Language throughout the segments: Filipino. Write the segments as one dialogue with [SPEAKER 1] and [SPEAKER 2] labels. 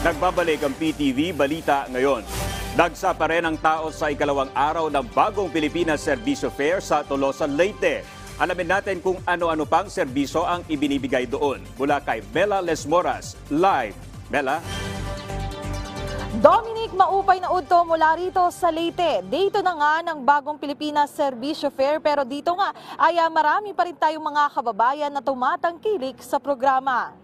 [SPEAKER 1] Nagbabalik ang PTV Balita ngayon. Dagsa pa rin ang tao sa ikalawang araw ng bagong Pilipinas Servicio Fair sa Tolosan, Leyte. Alamin natin kung ano-ano pang serbisyo ang ibinibigay doon. Mula kay Mela Lesmoras, live. Mela?
[SPEAKER 2] Dominic, maupay na udto mula rito sa Leyte. Dito na nga ng bagong Pilipinas Servicio Fair, pero dito nga ay marami pa rin tayong mga kababayan na tumatangkilik sa programa.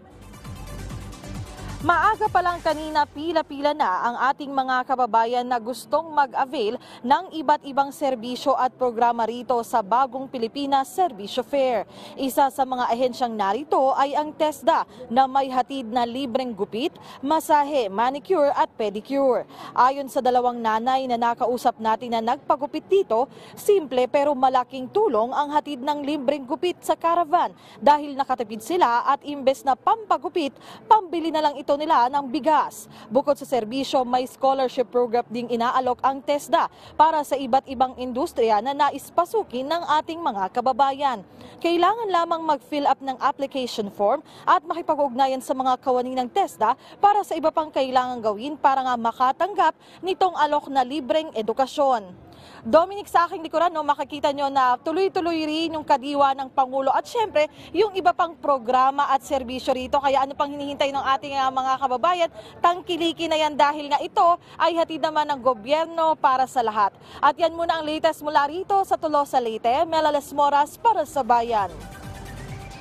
[SPEAKER 2] Maaga pa lang kanina, pila-pila na ang ating mga kababayan na gustong mag-avail ng iba't ibang serbisyo at programa rito sa bagong Pilipinas Servicio Fair. Isa sa mga ahensyang narito ay ang TESDA na may hatid na libreng gupit, masahe, manicure at pedicure. Ayon sa dalawang nanay na nakausap natin na nagpagupit dito, simple pero malaking tulong ang hatid ng libreng gupit sa caravan dahil nakatipid sila at imbes na pampagupit, pambili na lang ito nila ng bigas. Bukod sa serbisyo, may scholarship program ding inaalok ang TESDA para sa iba't ibang industriya na nais pasukin ng ating mga kababayan. Kailangan lamang mag-fill up ng application form at makipag-ugnayan sa mga kawani ng TESDA para sa iba pang kailangan gawin para nga makatanggap nitong alok na libreng edukasyon. Dominic, sa aking likuran, makikita nyo na tuloy-tuloy rin yung kadiwa ng Pangulo at syempre yung iba pang programa at serbisyo rito. Kaya ano pang hinihintay ng ating mga kababayan, tangkilikin na yan dahil nga ito ay hatid naman ng gobyerno para sa lahat. At yan muna ang latest mula rito sa Tolosa, Leyte. Mela Lesmoras para sa Bayan.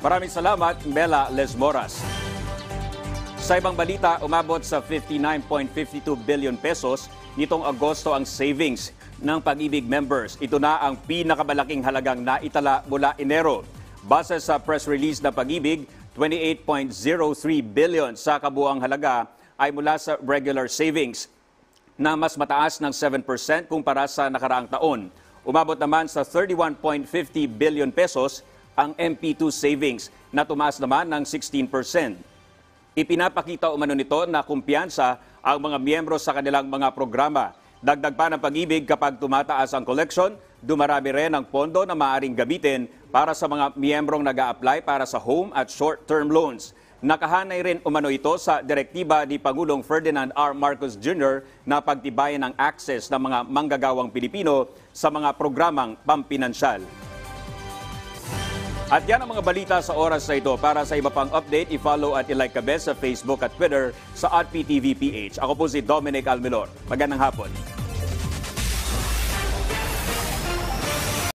[SPEAKER 1] Maraming salamat, Mela Lesmoras. Sa ibang balita, umabot sa 59.52 billion pesos nitong Agosto ang savings ng Pag-ibig members. Ito na ang pinakamalaking halagang naitala mula Enero. Base sa press release ng Pag-ibig, 28.03 billion sa kabuuang halaga ay mula sa regular savings na mas mataas ng 7% kumpara sa nakaraang taon. Umabot naman sa 31.50 billion pesos ang MP2 savings na tumaas naman ng 16%. Ipinapakita umano nito na kumpiyansa ang mga miyembro sa kanilang mga programa. Dagdag pa ng Pag-ibig, kapag tumataas ang collection, dumarami rin ang pondo na maaaring gamitin para sa mga miyembrong nag-a-apply para sa home at short-term loans. Nakahanay rin umano ito sa direktiba ni Pangulong Ferdinand R. Marcos Jr. na pagtibayan ng access ng mga manggagawang Pilipino sa mga programang pampinansyal. At yan ang mga balita sa oras na ito. Para sa iba pang update, i-follow at i-like kami sa Facebook at Twitter sa @PTVPH. Ako po si Dominic Almilor. Magandang hapon.